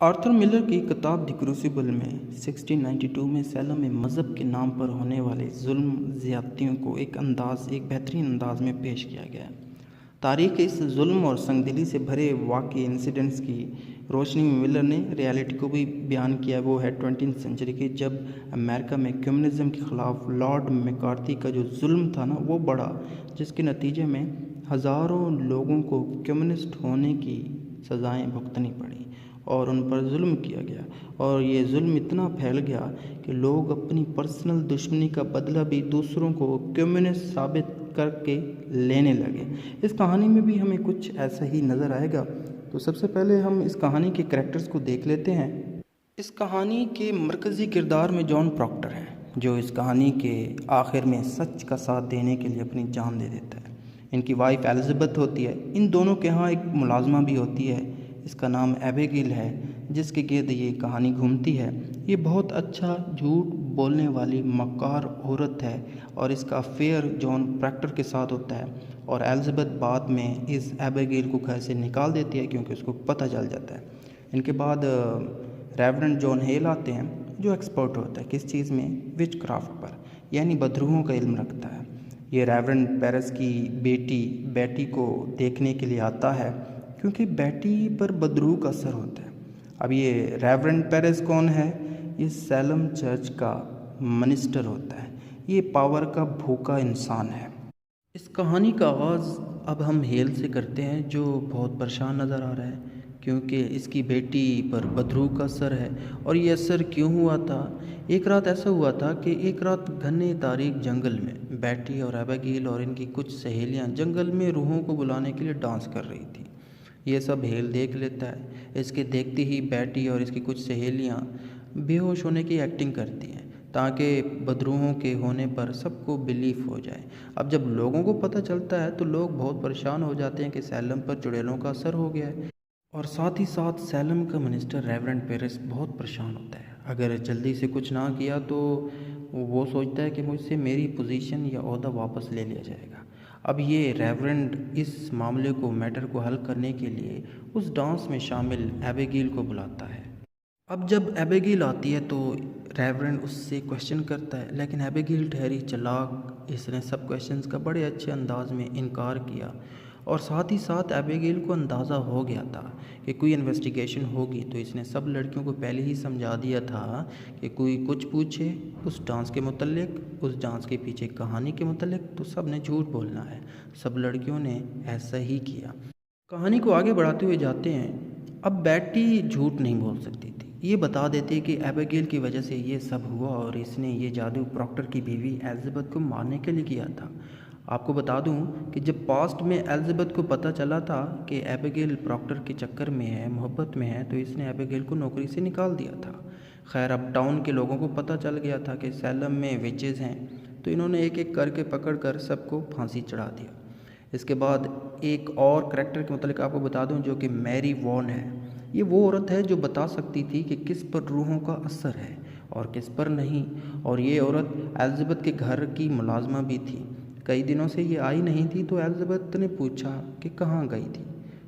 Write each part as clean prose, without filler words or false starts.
Arthur Miller की किताब the crucible में 1692 में सैलम में मज़हब के नाम पर होने वाले जुल्म ज़्यादतियों को एक बेहतरीन अंदाज में पेश किया गया है। तारीख़ के इस जुल्म और संगदिली से भरे वाक़ई इंसिडेंट्स की रोशनी में मिलर ने रियलिटी को भी बयान किया। वो है 20th सेंचुरी के, जब अमेरिका में कम्युनिज़्म के ख़िलाफ़ लॉर्ड मैकार्थी का जो जुल्म था ना वो बढ़ा, जिसके नतीजे में हज़ारों लोगों को कम्युनिस्ट होने की सज़ाएं भुगतनी पड़ी और उन पर जुल्म किया गया। और ये जुल्म इतना फैल गया कि लोग अपनी पर्सनल दुश्मनी का बदला भी दूसरों को कम्युनिस्ट साबित करके लेने लगे। इस कहानी में भी हमें कुछ ऐसा ही नज़र आएगा। तो सबसे पहले हम इस कहानी के करैक्टर्स को देख लेते हैं। इस कहानी के मरकज़ी किरदार में जॉन प्रॉक्टर है, जो इस कहानी के आखिर में सच का साथ देने के लिए अपनी जान दे देता है। इनकी वाइफ एलिज़ाबेथ होती है। इन दोनों के यहाँ एक मुलाजमा भी होती है, इसका नाम एबिगेल है, जिसके गिर्द ये कहानी घूमती है। ये बहुत अच्छा झूठ बोलने वाली मक्कार औरत है और इसका अफेयर जॉन प्रॉक्टर के साथ होता है। और एलिज़ाबेथ बाद में इस एबिगेल को घर से निकाल देती है क्योंकि उसको पता चल जाता है। इनके बाद रेवरेंड जॉन हेल आते हैं, जो एक्सपर्ट होता है किस चीज़ में, विच क्राफ्ट पर, यानी बदरूहों का इल्म रखता है। ये रेवरेंड पेरिस की बेटी को देखने के लिए आता है क्योंकि बेटी पर बदरूह का असर होता है। अब ये रेवरेंड पेरिस कौन है? ये सैलम चर्च का मिनिस्टर होता है। ये पावर का भूखा इंसान है। इस कहानी का आगाज़ अब हम हेल से करते हैं, जो बहुत परेशान नज़र आ रहा है क्योंकि इसकी बेटी पर बदरूह का असर है। और ये असर क्यों हुआ था? एक रात ऐसा हुआ था कि एक रात घने तारीक जंगल में बेटी और एबिगेल और इनकी कुछ सहेलियां जंगल में रूहों को बुलाने के लिए डांस कर रही थी। ये सब हेल देख लेता है। इसके देखते ही बेटी और इसकी कुछ सहेलियां बेहोश होने की एक्टिंग करती हैं ताकि बदरूहों के होने पर सबको बिलीफ हो जाए। अब जब लोगों को पता चलता है तो लोग बहुत परेशान हो जाते हैं कि सैलम पर चुड़ैलों का असर हो गया है। और साथ ही साथ सैलम का मिनिस्टर रेवरेंड पेरिस बहुत परेशान होता है। अगर जल्दी से कुछ ना किया तो वो सोचता है कि मुझसे मेरी पोजीशन या ओहदा वापस ले लिया जाएगा। अब ये रेवरेंड इस मामले को मैटर को हल करने के लिए उस डांस में शामिल एबिगेल को बुलाता है। अब जब एबिगेल आती है तो रेवरेंड उससे क्वेश्चन करता है, लेकिन एबिगेल ठहरी चालाक, इसने सब क्वेश्चंस का बड़े अच्छे अंदाज में इनकार किया। और साथ ही साथ एबिगेल को अंदाज़ा हो गया था कि कोई इन्वेस्टिगेशन होगी, तो इसने सब लड़कियों को पहले ही समझा दिया था कि कोई कुछ पूछे उस डांस के मुतल्लिक, उस डांस के पीछे कहानी के मुतल्लिक, तो सब ने झूठ बोलना है। सब लड़कियों ने ऐसा ही किया। कहानी को आगे बढ़ाते हुए जाते हैं। अब बेटी झूठ नहीं बोल सकती थी। ये बता देते कि एबिगेल की वजह से ये सब हुआ और इसने ये जादू प्रॉक्टर की बीवी एलिज़ाबेथ को मारने के लिए किया था। आपको बता दूं कि जब पास्ट में एलिज़ाबेथ को पता चला था कि एबिगेल प्रॉक्टर के चक्कर में है, मोहब्बत में है, तो इसने एबिगेल को नौकरी से निकाल दिया था। खैर, अब टाउन के लोगों को पता चल गया था कि सैलम में विचेज़ हैं, तो इन्होंने एक एक करके पकड़ कर सबको फांसी चढ़ा दिया। इसके बाद एक और करैक्टर के मतलब आपको बता दूं, जो कि मैरी वॉन है। ये वो औरत है जो बता सकती थी कि किस पर रूहों का असर है और किस पर नहीं। और ये औरत एलिज़ाबेथ के घर की मुलाजमा भी थी। कई दिनों से ये आई नहीं थी, तो एलिज़ाबेथ ने पूछा कि कहाँ गई थी,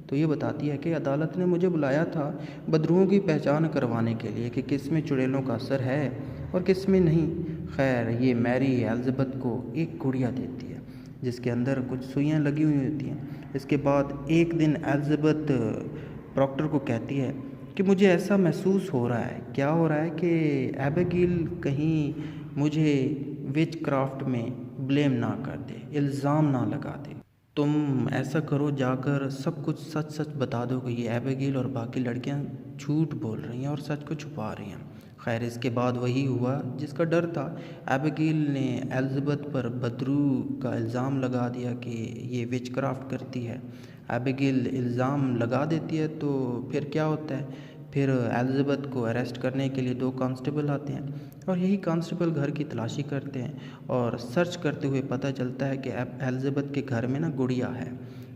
तो ये बताती है कि अदालत ने मुझे बुलाया था बदरूहों की पहचान करवाने के लिए कि किस में चुड़ैलों का असर है और किस में नहीं। खैर, ये मैरी एलिज़ाबेथ को एक गुड़िया देती है जिसके अंदर कुछ सुइयां लगी हुई होती हैं। इसके बाद एक दिन एलिज़ाबेथ प्रॉक्टर को कहती है कि मुझे ऐसा महसूस हो रहा है। क्या हो रहा है? कि एबिगेल कहीं मुझे विच क्राफ्ट में ब्लेम ना कर दे, इल्ज़ाम ना लगा दे। तुम ऐसा करो, जाकर सब कुछ सच सच बता दो कि ये एबिगेल और बाकी लड़कियां झूठ बोल रही हैं और सच को छुपा रही हैं। खैर, इसके बाद वही हुआ जिसका डर था। एबिगेल ने एलिज़ाबेथ पर बदरू का इल्ज़ाम लगा दिया कि ये विच क्राफ्ट करती है। एबिगेल इल्ज़ाम लगा देती है तो फिर क्या होता है, फिर एलिज़ाबेथ को अरेस्ट करने के लिए 2 कांस्टेबल आते हैं और यही कांस्टेबल घर की तलाशी करते हैं और सर्च करते हुए पता चलता है कि एलिज़ाबेथ के घर में ना गुड़िया है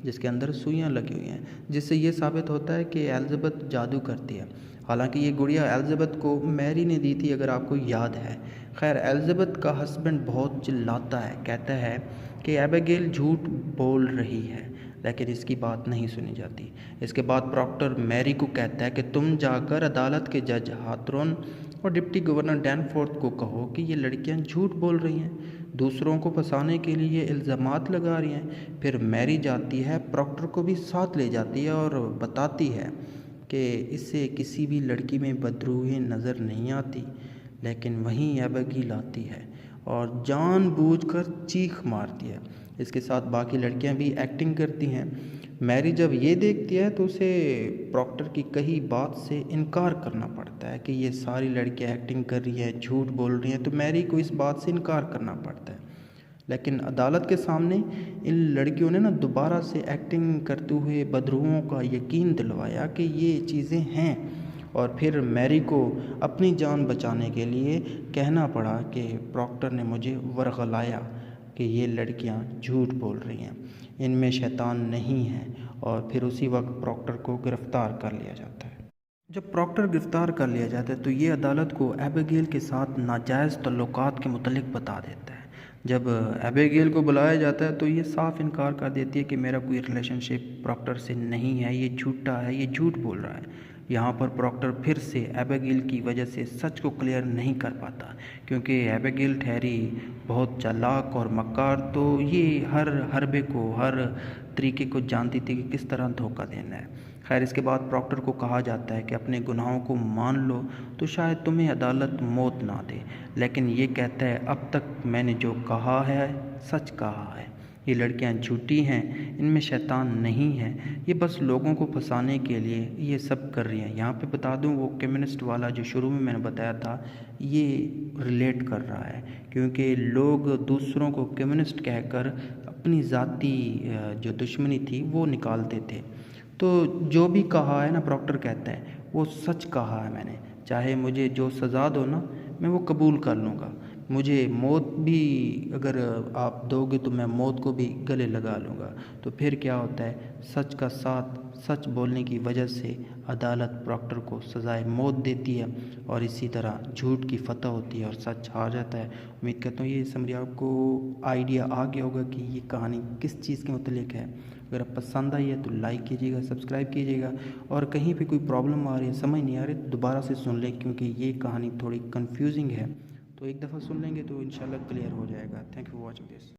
जिसके अंदर सुइयां लगी हुई हैं, जिससे ये साबित होता है कि एलिज़ाबेथ जादू करती है। हालांकि ये गुड़िया एलिज़ाबेथ को मैरी ने दी थी, अगर आपको याद है। खैर, एलिज़ाबेथ का हस्बैंड बहुत चिल्लाता है, कहता है कि एबिगेल झूठ बोल रही है। लेकिन इसकी बात नहीं सुनी जाती। इसके बाद प्रॉक्टर मैरी को कहता है कि तुम जाकर अदालत के जज हाथरॉन और डिप्टी गवर्नर डैनफोर्थ को कहो कि ये लड़कियां झूठ बोल रही हैं, दूसरों को फंसाने के लिए इल्ज़ामात लगा रही हैं। फिर मैरी जाती है, प्रॉक्टर को भी साथ ले जाती है और बताती है कि इससे किसी भी लड़की में बदरूही नज़र नहीं आती। लेकिन वहीं एबिगेल आती है और जानबूझकर चीख मारती है। इसके साथ बाकी लड़कियां भी एक्टिंग करती हैं। मैरी जब ये देखती है तो उसे प्रॉक्टर की कही बात से इनकार करना पड़ता है कि ये सारी लड़कियां एक्टिंग कर रही हैं, झूठ बोल रही हैं, तो मैरी को इस बात से इनकार करना पड़ता है। लेकिन अदालत के सामने इन लड़कियों ने दोबारा से एक्टिंग करते हुए बदरूहों का यकीन दिलवाया कि ये चीज़ें हैं, और फिर मैरी को अपनी जान बचाने के लिए कहना पड़ा कि प्रॉक्टर ने मुझे वर्गलाया कि ये लड़कियां झूठ बोल रही हैं, इनमें शैतान नहीं है। और फिर उसी वक्त प्रॉक्टर को गिरफ़्तार कर लिया जाता है। जब प्रॉक्टर गिरफ़्तार कर लिया जाता है तो ये अदालत को एबिगेल के साथ नाजायज़ तल्लुकात के मुतल्लिक बता देता है। जब एबिगेल को बुलाया जाता है तो ये साफ इनकार कर देती है कि मेरा कोई रिलेशनशिप प्रॉक्टर से नहीं है, ये झूठा है, ये झूठ बोल रहा है। यहाँ पर प्रॉक्टर फिर से एबिगेल की वजह से सच को क्लियर नहीं कर पाता, क्योंकि एबिगेल ठहरी बहुत चालाक और मक्कार, तो ये हर हरबे को, हर तरीके को जानती थी कि किस तरह धोखा देना है। खैर, इसके बाद प्रॉक्टर को कहा जाता है कि अपने गुनाहों को मान लो तो शायद तुम्हें अदालत मौत ना दे। लेकिन ये कहता है अब तक मैंने जो कहा है सच कहा है, ये लड़कियां झूठी हैं, इनमें शैतान नहीं है, ये बस लोगों को फंसाने के लिए ये सब कर रही हैं। यहाँ पे बता दूँ वो कम्युनिस्ट वाला जो शुरू में मैंने बताया था, ये रिलेट कर रहा है, क्योंकि लोग दूसरों को कम्युनिस्ट कहकर अपनी ज़ाती जो दुश्मनी थी वो निकालते थे। तो जो भी कहा है ना, प्रॉक्टर कहता है वो सच कहा है मैंने, चाहे मुझे जो सज़ा दो ना मैं वो कबूल कर लूँगा, मुझे मौत भी अगर आप दोगे तो मैं मौत को भी गले लगा लूँगा। तो फिर क्या होता है, सच का साथ, सच बोलने की वजह से अदालत प्रॉक्टर को सज़ाए मौत देती है और इसी तरह झूठ की फतह होती है और सच हार जाता है। उम्मीद करता हूँ ये समरी आपको आइडिया आ गया होगा कि ये कहानी किस चीज़ के मुतल्लिक है। अगर आप पसंद आई है तो लाइक कीजिएगा, सब्सक्राइब कीजिएगा, और कहीं पे कोई प्रॉब्लम आ रही है, समझ नहीं आ रही, तो दोबारा से सुन लें, क्योंकि ये कहानी थोड़ी कंफ्यूजिंग है। तो एक दफ़ा सुन लेंगे तो इंशाल्लाह क्लियर हो जाएगा। Thank you for watching this.